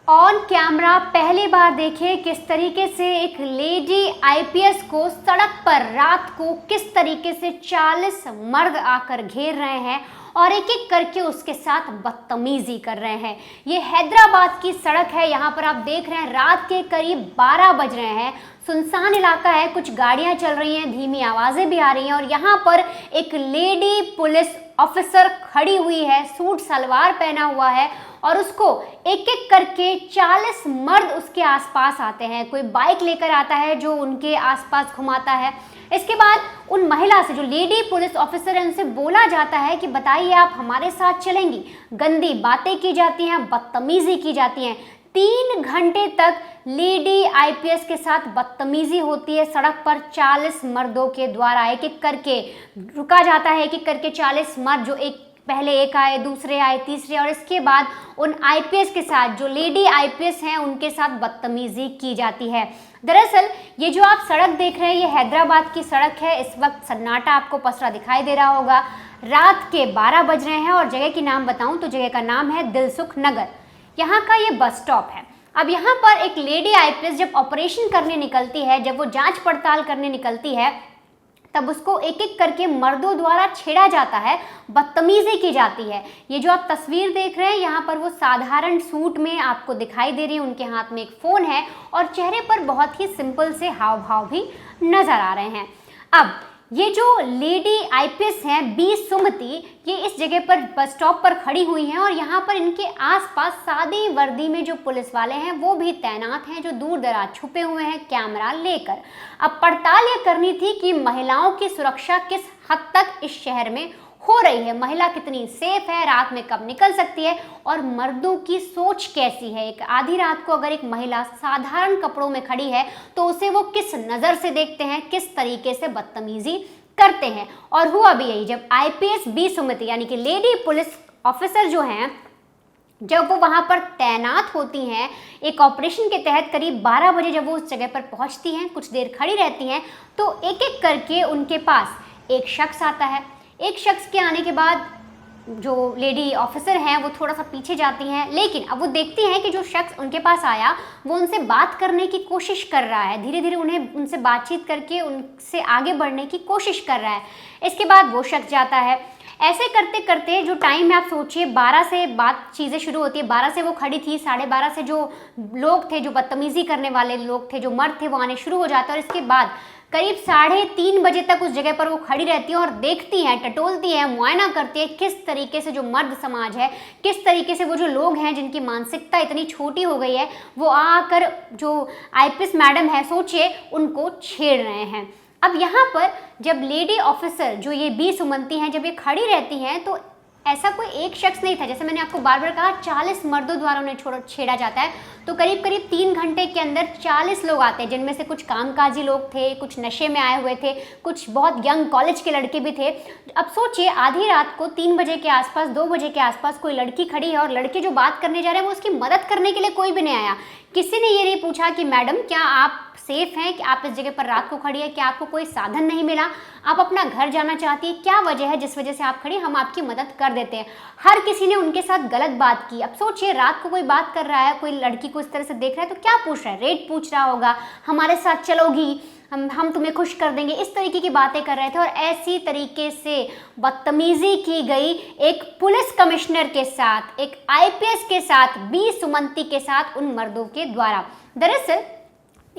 On camera पहली बार देखे किस तरीके से एक लेडी आईपीएस को सड़क पर रात को किस तरीके से 40 मर्द आकर घेर रहे हैं और एक एक करके उसके साथ बदतमीजी कर रहे हैं। ये हैदराबाद की सड़क है। यहाँ पर आप देख रहे हैं रात के करीब 12 बज रहे हैं। सुनसान इलाका है, कुछ गाड़ियां चल रही हैं, धीमी आवाजें भी आ रही हैं और यहाँ पर एक लेडी पुलिस ऑफिसर खड़ी हुई है, सूट सलवार पहना हुआ है और उसको एक एक करके 40 मर्द उसके आसपास आते हैं। कोई बाइक लेकर आता है जो उनके आसपास घुमाता है। इसके बाद उन महिला से, जो लेडी पुलिस ऑफिसर है, उनसे बोला जाता है कि बताइए आप हमारे साथ चलेंगी। गंदी बातें की जाती हैं, बदतमीजी की जाती हैं। 3 घंटे तक लेडी आईपीएस के साथ बदतमीजी होती है। सड़क पर 40 मर्दों के द्वारा एक एक करके रुका जाता है, एक एक करके 40 मर्द, जो पहले एक आए, दूसरे आए, तीसरे, और इसके बाद उन आईपीएस के साथ, जो लेडी आईपीएस हैं, उनके साथ बदतमीजी की जाती है। दरअसल ये जो आप सड़क देख रहे हैं, ये हैदराबाद की सड़क है। इस वक्त सन्नाटा आपको पसरा दिखाई दे रहा होगा। रात के 12 बज रहे हैं और जगह की नाम बताऊं तो जगह का नाम है दिलसुख नगर। यहाँ का ये बस स्टॉप है। अब यहाँ पर एक लेडी आईपीएस जब ऑपरेशन करने निकलती है, जब वो जांच पड़ताल करने निकलती है, तब उसको एक एक करके मर्दों द्वारा छेड़ा जाता है, बदतमीजी की जाती है। ये जो आप तस्वीर देख रहे हैं, यहाँ पर वो साधारण सूट में आपको दिखाई दे रही है। उनके हाथ में एक फ़ोन है और चेहरे पर बहुत ही सिंपल से हाव भाव भी नज़र आ रहे हैं। अब ये जो लेडी आईपीएस हैं, बी सुमति, ये इस जगह पर बस स्टॉप पर खड़ी हुई हैं और यहाँ पर इनके आसपास सादी वर्दी में जो पुलिस वाले हैं वो भी तैनात हैं, जो दूर दराज छुपे हुए हैं कैमरा लेकर। अब पड़ताल ये करनी थी कि महिलाओं की सुरक्षा किस हद तक इस शहर में हो रही है, महिला कितनी सेफ है, रात में कब निकल सकती है और मर्दों की सोच कैसी है। एक आधी रात को अगर एक महिला साधारण कपड़ों में खड़ी है तो उसे वो किस नज़र से देखते हैं, किस तरीके से बदतमीजी करते हैं। और हुआ भी यही, जब आईपीएस बी सुमति यानी कि लेडी पुलिस ऑफिसर जो हैं, जब वो वहाँ पर तैनात होती हैं एक ऑपरेशन के तहत, करीब 12 बजे जब वो उस जगह पर पहुँचती हैं, कुछ देर खड़ी रहती हैं, तो एक एक करके उनके पास एक शख्स आता है। एक शख्स के आने के बाद जो लेडी ऑफिसर हैं वो थोड़ा सा पीछे जाती हैं, लेकिन अब वो देखती हैं कि जो शख्स उनके पास आया वो उनसे बात करने की कोशिश कर रहा है। धीरे धीरे उनसे बातचीत करके उनसे आगे बढ़ने की कोशिश कर रहा है। इसके बाद वो शख्स जाता है। ऐसे करते करते जो टाइम है, आप सोचिए 12 से बात चीज़ें शुरू होती है। 12 से वो खड़ी थी, 12:30 से जो लोग थे, जो बदतमीज़ी करने वाले लोग थे, जो मर्द थे, वो आने शुरू हो जाते हैं और इसके बाद करीब 3:30 बजे तक उस जगह पर वो खड़ी रहती है और देखती हैं, टटोलती हैं, मुआयना करती है किस तरीके से जो मर्द समाज है, किस तरीके से वो जो लोग हैं जिनकी मानसिकता इतनी छोटी हो गई है, वो आकर जो आईपीएस मैडम है, सोचिए, उनको छेड़ रहे हैं। अब यहाँ पर जब लेडी ऑफिसर जो ये बी सुमंती हैं, जब ये खड़ी रहती हैं, तो ऐसा कोई एक शख्स नहीं था, जैसे मैंने आपको बार बार कहा 40 मर्दों द्वारा उन्हें छेड़ा जाता है। तो करीब 3 घंटे के अंदर 40 लोग आते हैं, जिनमें से कुछ कामकाजी लोग थे, कुछ नशे में आए हुए थे, कुछ बहुत यंग कॉलेज के लड़के भी थे। अब सोचिए आधी रात को 3 बजे के आसपास, 2 बजे के आसपास कोई लड़की खड़ी है और लड़के जो बात करने जा रहे हैं वो उसकी मदद करने के लिए कोई भी नहीं आया। किसी ने ये नहीं पूछा कि मैडम क्या आप सेफ हैं, कि आप इस जगह पर रात को खड़ी है, क्या आपको कोई साधन नहीं मिला, आप अपना घर जाना चाहती है, क्या वजह है जिस वजह से आप खड़ी, हम आपकी मदद कर देते हैं। हर किसी ने उनके साथ गलत बात की। अब सोचिए रात को कोई बात कर रहा है, कोई लड़की को इस तरह से देख रहा है तो क्या पूछ रहा है, रेट पूछ रहा होगा, हमारे साथ चलोगी, हम तुम्हें खुश कर देंगे, इस तरीके की बातें कर रहे थे। और ऐसी तरीके से बदतमीजी की गई एक पुलिस कमिश्नर के साथ, एक आईपीएस के साथ, बी सुमंती के साथ, उन मर्दों के द्वारा। दरअसल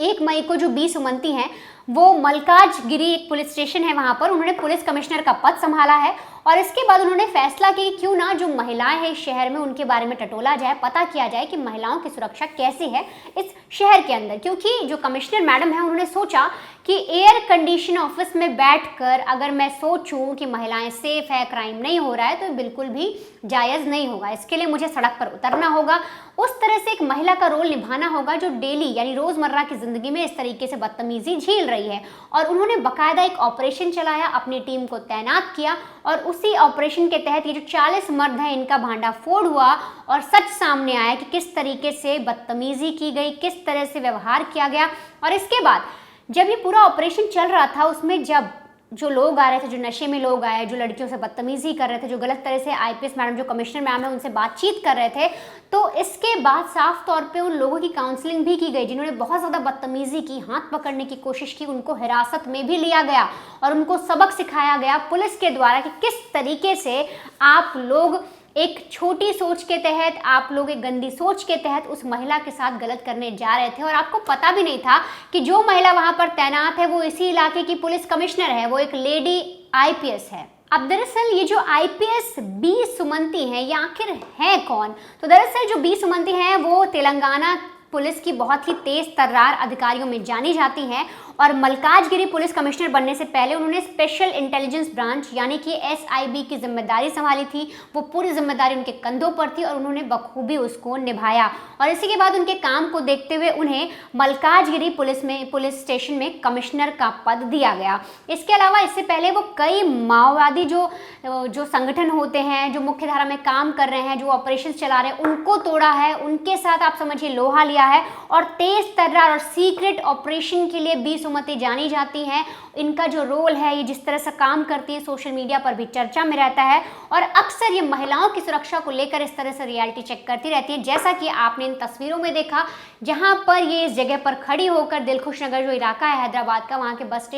1 मई को जो बी सुमंती हैं वो मलकाजगिरी एक पुलिस स्टेशन है, वहाँ पर उन्होंने पुलिस कमिश्नर का पद संभाला है और इसके बाद उन्होंने फैसला किया कि क्यों ना जो महिलाएं हैं इस शहर में, उनके बारे में टटोला जाए, पता किया जाए कि महिलाओं की सुरक्षा कैसी है इस शहर के अंदर। क्योंकि जो कमिश्नर मैडम है, उन्होंने सोचा कि एयर कंडीशन ऑफिस में बैठकर अगर मैं सोचूं कि महिलाएं सेफ है, क्राइम नहीं हो रहा है, तो बिल्कुल भी जायज़ नहीं होगा। इसके लिए मुझे सड़क पर उतरना होगा, उस तरह से एक महिला का रोल निभाना होगा जो डेली यानी रोज़मर्रा की ज़िंदगी में इस तरीके से बदतमीजी झेल रही है। और उन्होंने बाकायदा एक ऑपरेशन चलाया, अपनी टीम को तैनात किया और उसी ऑपरेशन के तहत ये जो 40 मर्द हैं, इनका भांडाफोड़ हुआ और सच सामने आया कि किस तरीके से बदतमीजी की गई, किस तरह से व्यवहार किया गया। और इसके बाद जब ये पूरा ऑपरेशन चल रहा था, उसमें जब जो लोग आ रहे थे, जो नशे में लोग आए, जो लड़कियों से बदतमीजी कर रहे थे, जो गलत तरह से आईपीएस मैडम, जो कमिश्नर मैम है, उनसे बातचीत कर रहे थे, तो इसके बाद साफ तौर पे उन लोगों की काउंसलिंग भी की गई जिन्होंने बहुत ज़्यादा बदतमीजी की, हाथ पकड़ने की कोशिश की, उनको हिरासत में भी लिया गया और उनको सबक सिखाया गया पुलिस के द्वारा कि किस तरीके से आप लोग एक छोटी सोच के तहत, आप लोग एक गंदी सोच के तहत उस महिला के साथ गलत करने जा रहे थे और आपको पता भी नहीं था कि जो महिला वहां पर तैनात है वो इसी इलाके की पुलिस कमिश्नर है, वो एक लेडी आईपीएस है। अब दरअसल ये जो आईपीएस बी सुमंती हैं, ये आखिर है कौन? तो दरअसल जो बी सुमंती हैं वो तेलंगाना पुलिस की बहुत ही तेज तर्रार अधिकारियों में जानी जाती हैं और मलकाजगिरी पुलिस कमिश्नर बनने से पहले उन्होंने स्पेशल इंटेलिजेंस ब्रांच यानी कि एसआईबी की जिम्मेदारी संभाली थी। वो पूरी जिम्मेदारी उनके कंधों पर थी और उन्होंने बखूबी उसको निभाया और इसी के बाद उनके काम को देखते हुए उन्हें मलकाजगिरी पुलिस स्टेशन में कमिश्नर का पद दिया गया। इसके अलावा इससे पहले वो कई माओवादी जो संगठन होते हैं, जो मुख्य धारा में काम कर रहे हैं, जो ऑपरेशन चला रहे हैं, उनको तोड़ा है, उनके साथ आप समझिए लोहा लिया है और तेज तर्रार और सीक्रेट ऑपरेशन के लिए बी सुमंती जानी जाती हैं। इनका जो रोल है, ये जिस तरह से काम करती है, सोशल मीडिया पर भी चर्चा में रहता है और अक्सर ये महिलाओं की सुरक्षा को लेकर इस तरह से रियलिटी चेक करती रहती है, जैसा कि आपने इन तस्वीरों में देखा जहां पर ये इस जगह पर खड़ी होकर, दिलखुश नगर जो इलाका है हैदराबाद का, वहां के बस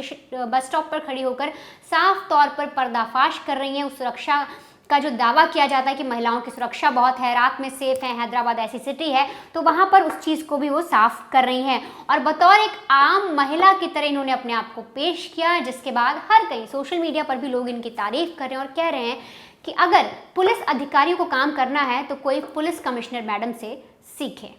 स्टॉप पर खड़ी होकर साफ तौर पर पर्दाफाश कर रही है उस सुरक्षा का जो दावा किया जाता है कि महिलाओं की सुरक्षा बहुत है, रात में सेफ है, हैदराबाद ऐसी सिटी है, तो वहां पर उस चीज़ को भी वो साफ कर रही हैं और बतौर एक आम महिला की तरह इन्होंने अपने आप को पेश किया, जिसके बाद हर कहीं सोशल मीडिया पर भी लोग इनकी तारीफ कर रहे हैं और कह रहे हैं कि अगर पुलिस अधिकारियों को काम करना है तो कोई पुलिस कमिश्नर मैडम से सीखे।